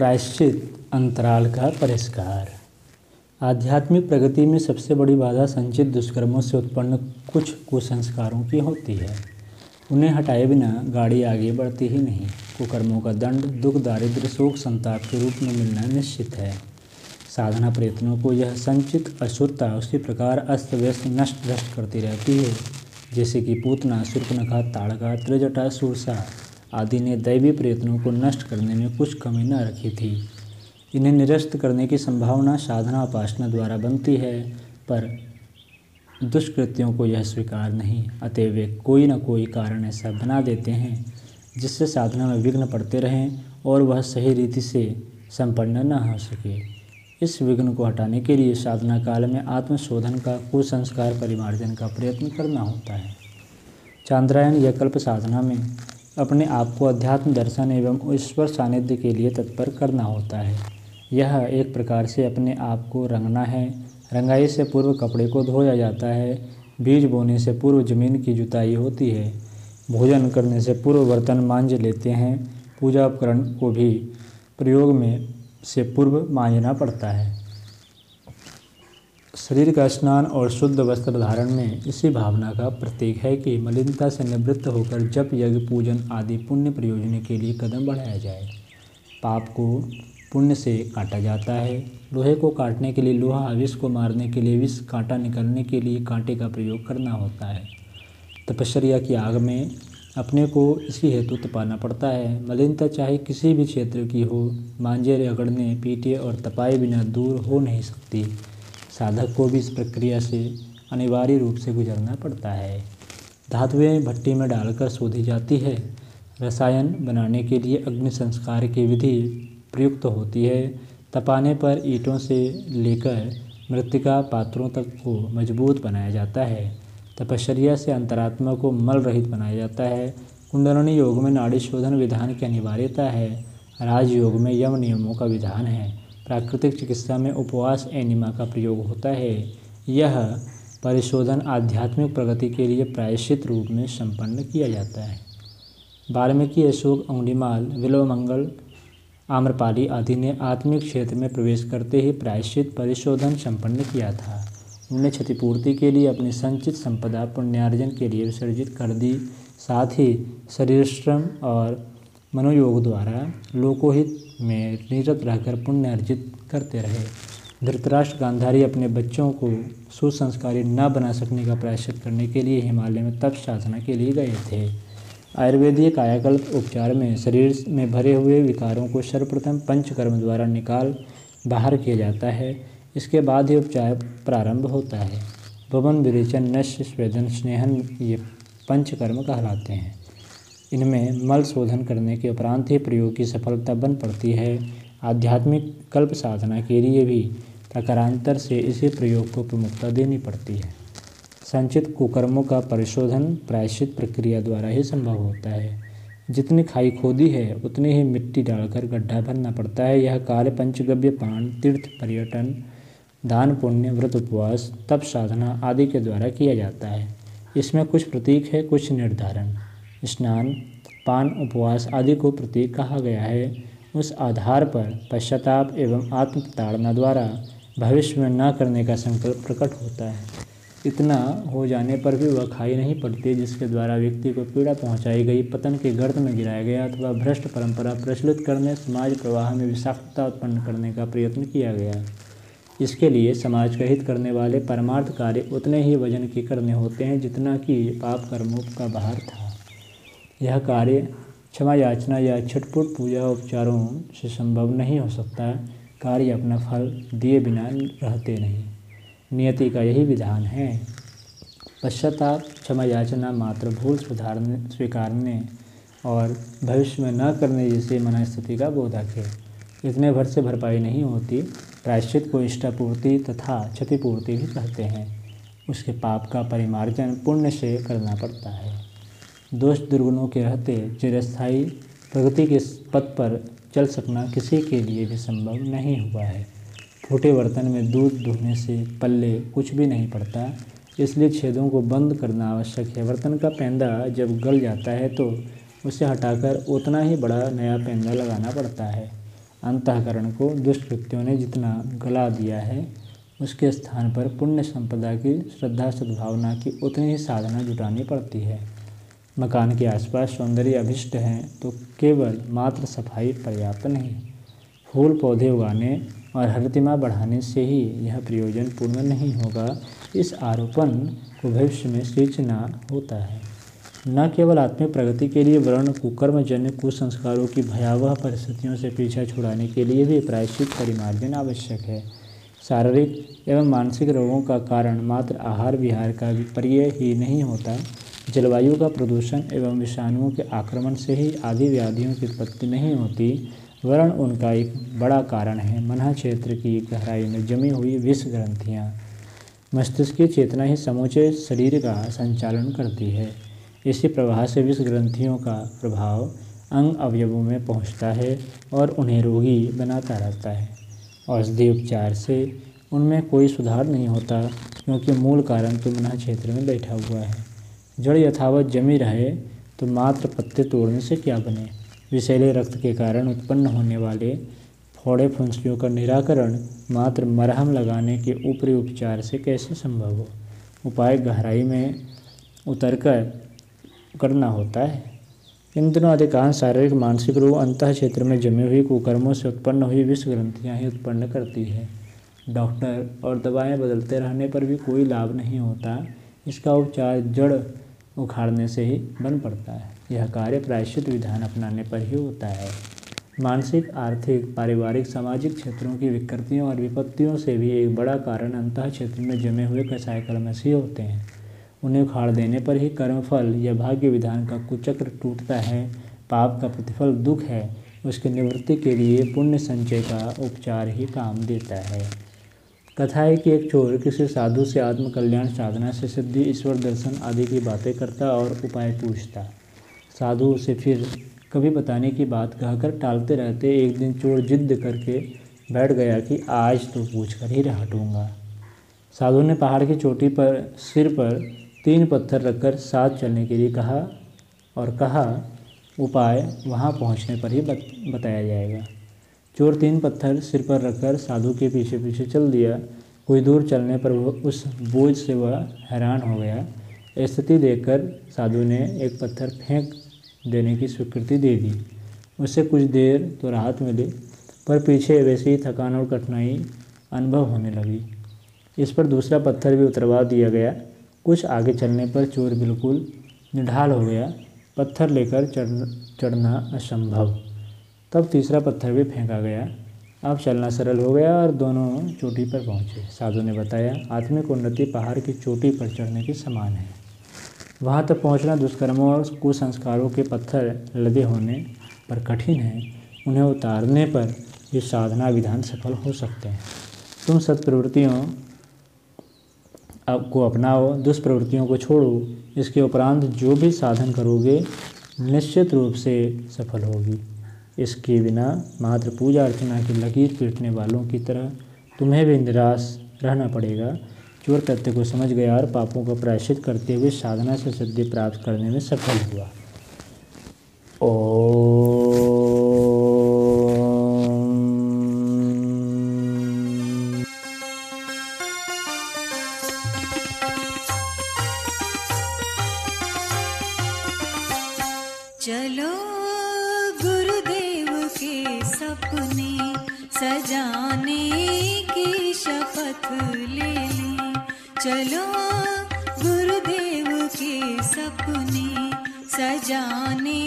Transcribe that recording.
प्रायश्चित अंतराल का परिष्कार। आध्यात्मिक प्रगति में सबसे बड़ी बाधा संचित दुष्कर्मों से उत्पन्न कुछ कुसंस्कारों की होती है। उन्हें हटाए बिना गाड़ी आगे बढ़ती ही नहीं। कुकर्मों का दंड दुख, दारिद्र्य, शोक, संताप के रूप में मिलना निश्चित है। साधना प्रयत्नों को यह संचित अशुद्धता उसी प्रकार अस्त व्यस्त नष्ट भ्रष्ट करती रहती है जैसे कि पूतना, शूर्पणखा, ताड़का, त्रिजटा, शूरसा आदि ने दैवी प्रयत्नों को नष्ट करने में कुछ कमी न रखी थी। इन्हें निरस्त करने की संभावना साधना उपासना द्वारा बनती है, पर दुष्कृत्यों को यह स्वीकार नहीं। अतः वे कोई न कोई कारण ऐसा बना देते हैं जिससे साधना में विघ्न पड़ते रहें और वह सही रीति से संपन्न न हो सके। इस विघ्न को हटाने के लिए साधना काल में आत्मशोधन का, कुसंस्कार परिमार्जन का प्रयत्न करना होता है। चांद्रायण या कल्प साधना में अपने आप को अध्यात्म दर्शन एवं ईश्वर सानिध्य के लिए तत्पर करना होता है। यह एक प्रकार से अपने आप को रंगना है। रंगाई से पूर्व कपड़े को धोया जाता है। बीज बोने से पूर्व जमीन की जुताई होती है। भोजन करने से पूर्व बर्तन मांज लेते हैं। पूजा उपकरण को भी प्रयोग में से पूर्व मांजना पड़ता है। शरीर का स्नान और शुद्ध वस्त्र धारण में इसी भावना का प्रतीक है कि मलिनता से निवृत्त होकर जप, यज्ञ, पूजन आदि पुण्य प्रयोजन के लिए कदम बढ़ाया जाए। पाप को पुण्य से काटा जाता है। लोहे को काटने के लिए लोहा, विष को मारने के लिए विष, कांटा निकलने के लिए कांटे का प्रयोग करना होता है। तपस्या की आग में अपने को इसी हेतु तपाना पड़ता है। मलिनता चाहे किसी भी क्षेत्र की हो, मांजे, रगड़ने, पीटे और तपाए बिना दूर हो नहीं सकती। साधक को भी इस प्रक्रिया से अनिवार्य रूप से गुजरना पड़ता है। धातुएं भट्टी में डालकर शोधी जाती है। रसायन बनाने के लिए अग्नि संस्कार की विधि प्रयुक्त होती है। तपाने पर ईंटों से लेकर मृत्तिका पात्रों तक को मजबूत बनाया जाता है। तपस्या से अंतरात्मा को मल रहित बनाया जाता है। कुंडलिनी योग में नाड़ी शोधन विधान की अनिवार्यता है। राजयोग में यम नियमों का विधान है। प्राकृतिक चिकित्सा में उपवास, एनिमा का प्रयोग होता है। यह परिशोधन आध्यात्मिक प्रगति के लिए प्रायश्चित रूप में संपन्न किया जाता है। वाल्मीकि, अशोक, अंगुलीमाल, बिल्वमंगल, आम्रपाली आदि ने आत्मिक क्षेत्र में प्रवेश करते ही प्रायश्चित परिशोधन संपन्न किया था। उन्होंने क्षतिपूर्ति के लिए अपनी संचित संपदा पुण्यार्जन के लिए विसर्जित कर दी। साथ ही शरीरश्रम और मनोयोग द्वारा लोकोहित में निरत रहकर पुण्य अर्जित करते रहे। धृतराष्ट्र, गांधारी अपने बच्चों को सुसंस्कारी न बना सकने का प्रायश्चित करने के लिए हिमालय में तप साधना के लिए गए थे। आयुर्वेदीय कायाकल्प उपचार में शरीर में भरे हुए विकारों को सर्वप्रथम पंचकर्म द्वारा निकाल बाहर किया जाता है। इसके बाद ही उपचार प्रारंभ होता है। भवन, विरेचन, नश्य, स्वेदन, स्नेहन ये पंचकर्म कहलाते हैं। इनमें मल शोधन करने के उपरांत ही प्रयोग की सफलता बन पड़ती है। आध्यात्मिक कल्प साधना के लिए भी प्रकारांतर से इसी प्रयोग को प्रमुखता देनी पड़ती है। संचित कुकर्मों का परिशोधन प्रायश्चित प्रक्रिया द्वारा ही संभव होता है। जितनी खाई खोदी है उतनी ही मिट्टी डालकर गड्ढा भरना पड़ता है। यह कार्य पंचगव्य, पान, तीर्थ, पर्यटन, दान, पुण्य, व्रत, उपवास, तप साधना आदि के द्वारा किया जाता है। इसमें कुछ प्रतीक है, कुछ निर्धारण। स्नान, पान, उपवास आदि को प्रतीक कहा गया है। उस आधार पर पश्चाताप एवं आत्मप्रताड़ना द्वारा भविष्य में न करने का संकल्प प्रकट होता है। इतना हो जाने पर भी वह खाई नहीं पड़ती जिसके द्वारा व्यक्ति को पीड़ा पहुंचाई गई, पतन के गर्त में गिराया गया अथवा भ्रष्ट परंपरा प्रचलित करने, समाज प्रवाह में विषाक्तता उत्पन्न करने का प्रयत्न किया गया। इसके लिए समाज का हित करने वाले परमार्थ कार्य उतने ही वजन के करने होते हैं जितना कि पाप कर्मों का भार था। यह कार्य क्षमा याचना या छटपुट पूजा उपचारों से संभव नहीं हो सकता। कार्य अपना फल दिए बिना रहते नहीं। नियति का यही विधान है। पश्चाताप, क्षमा याचना, मात्र भूल सुधारने, स्वीकारने और भविष्य में न करने जैसी मनस्थिति का बोधक है। इतने भर से भरपाई नहीं होती। प्रायश्चित को इष्टापूर्ति तथा क्षतिपूर्ति भी कहते हैं। उसके पाप का परिमार्जन पुण्य से करना पड़ता है। दोष दुर्गुणों के रहते चिरस्थायी प्रगति के पथ पर चल सकना किसी के लिए भी संभव नहीं हुआ है। फूटे बर्तन में दूध धोने से पल्ले कुछ भी नहीं पड़ता, इसलिए छेदों को बंद करना आवश्यक है। बर्तन का पेंदा जब गल जाता है तो उसे हटाकर उतना ही बड़ा नया पेंदा लगाना पड़ता है। अंतःकरण को दुष्कृत्यों ने जितना गला दिया है, उसके स्थान पर पुण्य संपदा की श्रद्धा सद्भावना की उतनी ही साधना जुटानी पड़ती है। मकान के आसपास सौंदर्य अभिष्ट है तो केवल मात्र सफाई पर्याप्त नहीं, फूल पौधे उगाने और हरितिमा बढ़ाने से ही यह प्रयोजन पूर्ण नहीं होगा, इस आरोपण को भविष्य में सींचना होता है। न केवल आत्मिक प्रगति के लिए वर्ण कुकर्मजन्य कुसंस्कारों की भयावह परिस्थितियों से पीछा छुड़ाने के लिए भी प्रायश्चित परिमार्जन आवश्यक है। शारीरिक एवं मानसिक रोगों का कारण मात्र आहार विहार का विपर्य ही नहीं होता, जलवायु का प्रदूषण एवं विषाणुओं के आक्रमण से ही आदि व्याधियों की उत्पत्ति नहीं होती, वरण उनका एक बड़ा कारण है। मन क्षेत्र की गहराई में जमी हुई विष ग्रंथियाँ, मस्तिष्क की चेतना ही समूचे शरीर का संचालन करती है। इसी प्रवाह से विष ग्रंथियों का प्रभाव अंग अवयवों में पहुँचता है और उन्हें रोगी बनाता रहता है। औषधि उपचार से उनमें कोई सुधार नहीं होता, क्योंकि मूल कारण तो मन क्षेत्र में बैठा हुआ है। जड़ यथावत जमी रहे तो मात्र पत्ते तोड़ने से क्या बने। विषैले रक्त के कारण उत्पन्न होने वाले फोड़े फुंसियों का निराकरण मात्र मरहम लगाने के ऊपरी उपचार से कैसे संभव हो। उपाय गहराई में उतरकर करना होता है। इन दिनों अधिकांश शारीरिक मानसिक रोग अंतः क्षेत्र में जमी हुई कुकर्मों से उत्पन्न हुई विष ग्रंथियाँ ही उत्पन्न करती है। डॉक्टर और दवाएं बदलते रहने पर भी कोई लाभ नहीं होता, इसका उपचार जड़ उखाड़ने से ही बन पड़ता है। यह कार्य प्रायश्चित विधान अपनाने पर ही होता है। मानसिक, आर्थिक, पारिवारिक, सामाजिक क्षेत्रों की विकृतियों और विपत्तियों से भी एक बड़ा कारण अंतः क्षेत्र में जमे हुए कसाय कलमश ही होते हैं। उन्हें उखाड़ देने पर ही कर्मफल या भाग्य विधान का कुचक्र टूटता है। पाप का प्रतिफल दुख है, उसकी निवृत्ति के लिए पुण्य संचय का उपचार ही काम देता है। कथा है कि एक चोर किसी साधु से आत्मकल्याण साधना से सिद्धि, ईश्वर दर्शन आदि की बातें करता और उपाय पूछता। साधु उसे फिर कभी बताने की बात कहकर टालते रहते। एक दिन चोर जिद्द करके बैठ गया कि आज तो पूछ कर ही हटूंगा। साधु ने पहाड़ की चोटी पर सिर पर 3 पत्थर रखकर साथ चलने के लिए कहा और कहा, उपाय वहां पहुंचने पर ही बताया जाएगा। चोर 3 पत्थर सिर पर रखकर साधु के पीछे पीछे चल दिया। कुछ दूर चलने पर उस बोझ से वह हैरान हो गया। स्थिति देखकर साधु ने एक पत्थर फेंक देने की स्वीकृति दे दी। उससे कुछ देर तो राहत मिली, पर पीछे वैसी ही थकान और कठिनाई अनुभव होने लगी। इस पर दूसरा पत्थर भी उतरवा दिया गया। कुछ आगे चलने पर चोर बिल्कुल निढाल हो गया, पत्थर लेकर चढ़ना असंभव। तब तीसरा पत्थर भी फेंका गया। अब चलना सरल हो गया और दोनों चोटी पर पहुँचे। साधु ने बताया, आत्मिक उन्नति पहाड़ की चोटी पर चढ़ने के समान है। वहाँ तक पहुँचना दुष्कर्मों और कुसंस्कारों के पत्थर लदे होने पर कठिन है, उन्हें उतारने पर ये साधना विधान सफल हो सकते हैं। तुम सत्प्रवृत्तियों को अपनाओ, दुष्प्रवृत्तियों को छोड़ो। इसके उपरांत जो भी साधन करोगे निश्चित रूप से सफल होगी। इसके बिना मात्र पूजा अर्चना की लकीर पीटने वालों की तरह तुम्हें भी निराश रहना पड़ेगा। चोर तथ्य को समझ गया और पापों का प्रायश्चित करते हुए साधना से सिद्धि प्राप्त करने में सफल हुआ। चलो गुरुदेव के सपने सजाने की शपथ ले लें। चलो गुरुदेव के सपने सजाने